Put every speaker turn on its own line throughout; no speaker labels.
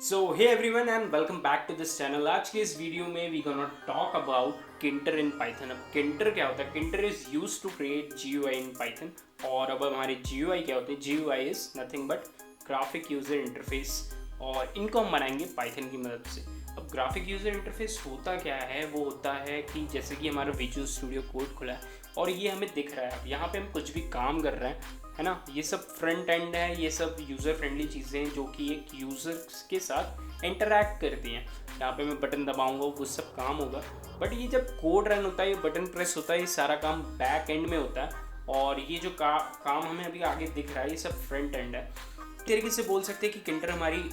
So hey everyone and welcome back to this channel. आज के इस वीडियो में we gonna talk about Tkinter in Python. अब Tkinter क्या होता है? Tkinter is used to create GUI in Python. और अब हमारे GUI क्या होते हैं? GUI is nothing but graphic user interface, और इनको हम बनाएंगे पाइथन की मदद से। अब ग्राफिक यूजर इंटरफेस होता क्या है? वो होता है कि जैसे कि हमारा विजुअल स्टूडियो कोड खुला है और ये हमें दिख रहा है, यहाँ पे हम कुछ भी काम कर रहे हैं, है ना। ये सब फ्रंट एंड है, ये सब यूज़र फ्रेंडली चीज़ें हैं जो कि एक यूज़र के साथ इंटरैक्ट करती हैं। यहाँ पे मैं बटन दबाऊंगा वो सब काम होगा, बट ये जब कोड रन होता है, ये बटन प्रेस होता है, ये सारा काम बैक एंड में होता है। और ये जो काम हमें अभी आगे दिख रहा है, ये सब फ्रंट एंड है। एक तरीके से बोल सकते हैं कि किंटर हमारी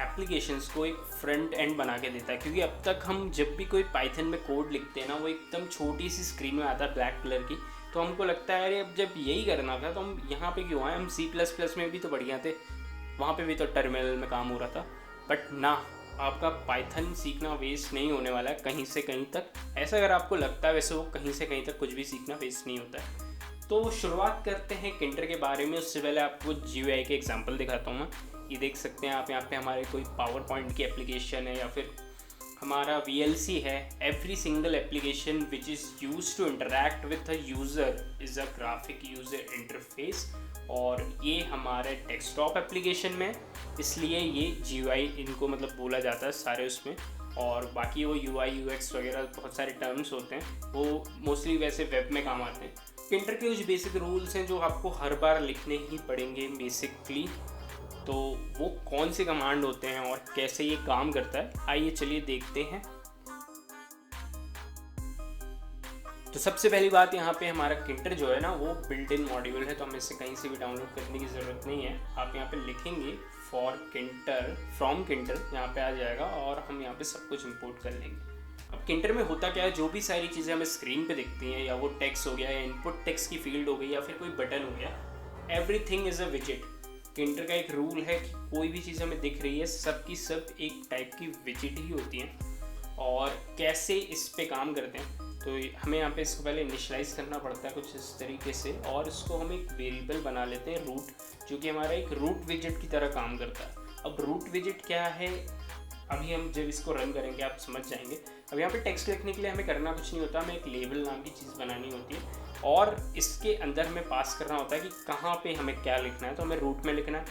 एप्लीकेशंस को एक फ्रंट एंड बना के देता है, क्योंकि अब तक हम जब भी कोई पाइथन में कोड लिखते हैं ना, वो एकदम छोटी सी स्क्रीन में आता है ब्लैक कलर की। तो हमको लगता है अरे अब जब यही करना था तो हम यहाँ पे क्यों आए? हम C++ में भी तो बढ़िया थे, वहाँ पे भी तो टर्मिनल में काम हो रहा था। बट ना, आपका पाइथन सीखना वेस्ट नहीं होने वाला है कहीं से कहीं तक। ऐसा अगर आपको लगता है, वैसे वो कहीं से कहीं तक कुछ भी सीखना वेस्ट नहीं होता है। तो शुरुआत करते हैं किंटर के बारे में। उससे पहले आपको GUI के एग्जांपल दिखाता हूँ मैं। ये देख सकते हैं आप, यहाँ पे हमारे कोई पावर पॉइंट की एप्लीकेशन है या फिर हमारा VLC है। Every single application which is use to interact with a user is a graphic user interface. और ये हमारे डेस्कटॉप एप्लीकेशन में, इसलिए ये GUI इनको मतलब बोला जाता है सारे उसमें। और बाकी वो UI UX वगैरह बहुत सारे टर्म्स होते हैं, वो मोस्टली वैसे वेब में काम आते हैं। किंटर के कुछ बेसिक रूल्स हैं जो आपको हर बार लिखने ही पड़ेंगे बेसिकली। तो वो कौन से कमांड होते हैं और कैसे ये काम करता है, आइए चलिए देखते हैं। तो सबसे पहली बात, यहाँ पे हमारा किंटर जो है ना, वो बिल्ट इन मॉड्यूल है, तो हमें इसे कहीं से भी डाउनलोड करने की ज़रूरत नहीं है। आप यहाँ पे लिखेंगे फॉर किंटर, फ्रॉम किंटर, यहाँ पे आ जाएगा और हम यहाँ पे सब कुछ इंपोर्ट कर लेंगे। अब किंटर में होता क्या है, जो भी सारी चीज़ें हमें स्क्रीन पे दिखती हैं, या वो टेक्स्ट हो गया, या इनपुट टेक्स्ट की फील्ड हो गई, या फिर कोई बटन हो गया, एवरीथिंग इज़ अ विजिट। किंटर का एक रूल है कि कोई भी चीज़ हमें दिख रही है, सब की सब एक टाइप की विजिट ही होती हैं। और कैसे इस पे काम करते हैं, तो हमें यहाँ पे इसको पहले इनिशलाइज करना पड़ता है कुछ इस तरीके से, और इसको हम एक वेरिएबल बना लेते हैं रूट, जो कि हमारा एक रूट विजिट की तरह काम करता है। अब रूट विजिट क्या है, अभी हम जब इसको रन करेंगे आप समझ जाएंगे। अब यहाँ पे टेक्स्ट लिखने के लिए हमें करना कुछ नहीं होता, हमें एक लेबल नाम की चीज़ बनानी होती है और इसके अंदर हमें पास करना होता है कि कहाँ पे हमें क्या लिखना है। तो हमें रूट में लिखना है,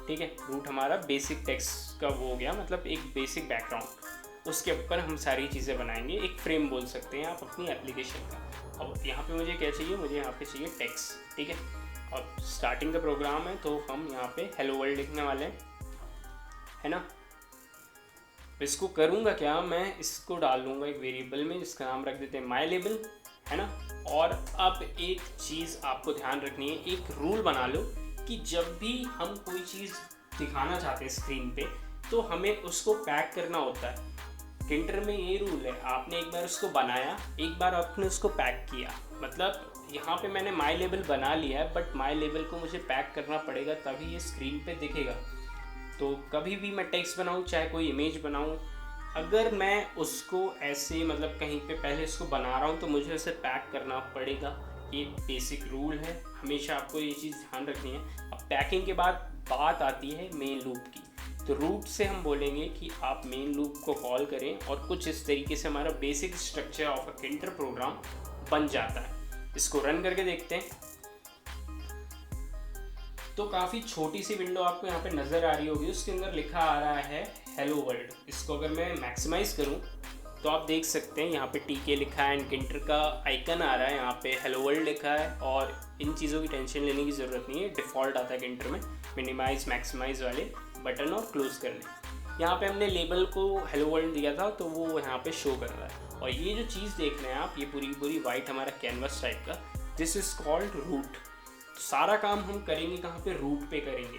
ठीक है। रूट हमारा बेसिक टेक्स्ट का वो हो गया, मतलब एक बेसिक बैकग्राउंड, उसके ऊपर हम सारी चीज़ें बनाएंगे। एक फ्रेम बोल सकते हैं आप अपनी एप्लीकेशन का। अब यहाँ पे मुझे क्या चाहिए? मुझे यहाँ पे चाहिए टेक्स्ट, ठीक है। और स्टार्टिंग का प्रोग्राम है तो हम यहाँ पे हेलो वर्ल्ड लिखने वाले हैं, है ना। इसको करूँगा क्या, मैं इसको डाल दूँगा एक वेरिएबल में जिसका नाम रख देते हैं माई लेबल, है ना। और अब एक चीज़ आपको ध्यान रखनी है, एक रूल बना लो कि जब भी हम कोई चीज़ दिखाना चाहते हैं स्क्रीन पे, तो हमें उसको पैक करना होता है। किंटर में ये रूल है, आपने एक बार उसको बनाया, एक बार आपने उसको पैक किया, मतलब यहाँ पे मैंने माई लेबल बना लिया है, बट माई लेबल को मुझे पैक करना पड़ेगा तभी ये स्क्रीन पे दिखेगा। तो कभी भी मैं टेक्स्ट बनाऊँ, चाहे कोई इमेज बनाऊँ, अगर मैं उसको ऐसे मतलब कहीं पे पहले इसको बना रहा हूँ तो मुझे उसे पैक करना पड़ेगा। ये बेसिक रूल है, हमेशा आपको ये चीज़ ध्यान रखनी है। अब पैकिंग के बाद बात आती है मेन लूप की। तो रूट से हम बोलेंगे कि आप मेन लूप को कॉल करें, और कुछ इस तरीके से हमारा basic structure of a Tkinter program बन जाता है। इसको रन करके देखते हैं। तो काफ़ी छोटी सी विंडो आपको यहाँ पे नज़र आ रही होगी, उसके अंदर लिखा आ रहा है हेलो वर्ल्ड। इसको अगर मैं मैक्सिमाइज़ करूँ तो आप देख सकते हैं यहाँ पे TK लिखा है एंड किंटर का आइकन आ रहा है, यहाँ पे हेलो वर्ल्ड लिखा है। और इन चीज़ों की टेंशन लेने की ज़रूरत नहीं है, डिफ़ॉल्ट आता है किंटर में मिनिमाइज़ मैक्सिमाइज़ वाले बटन और क्लोज़ करने। यहाँ पे हमने लेबल को हेलो वर्ल्ड दिया था तो वो यहाँ पे शो कर रहा है। और ये जो चीज़ देख रहे हैं आप, ये पूरी वाइट हमारा कैनवस टाइप का, दिस इज़ कॉल्ड रूट। सारा काम हम करेंगे कहाँ पे? रूट पे करेंगे,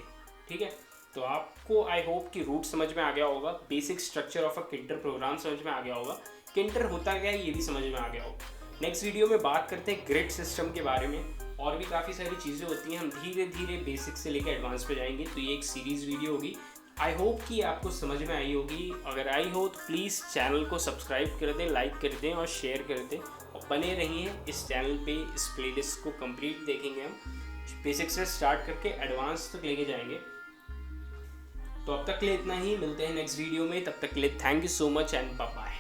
ठीक है। तो आपको आई होप कि रूट समझ में आ गया होगा, basic structure of a Tkinter program समझ में आ गया होगा, किंटर होता क्या है ये भी समझ में आ गया होगा। नेक्स्ट वीडियो में बात करते हैं ग्रिड सिस्टम के बारे में, और भी काफ़ी सारी चीज़ें होती हैं, हम धीरे धीरे बेसिक से लेकर एडवांस पे जाएंगे। तो ये एक सीरीज़ वीडियो होगी, आई होप कि आपको समझ में आई होगी। अगर आई हो तो प्लीज़ चैनल को सब्सक्राइब कर दें, लाइक कर दें और शेयर कर दें, और बने रहिए इस चैनल पे। इस प्लेलिस्ट को कंप्लीट देखेंगे हम, बेसिक से स्टार्ट करके एडवांस तक लेके जाएंगे। तो अब तक के लिए इतना ही, मिलते हैं नेक्स्ट वीडियो में, तब तक के लिए thank you so much and bye bye.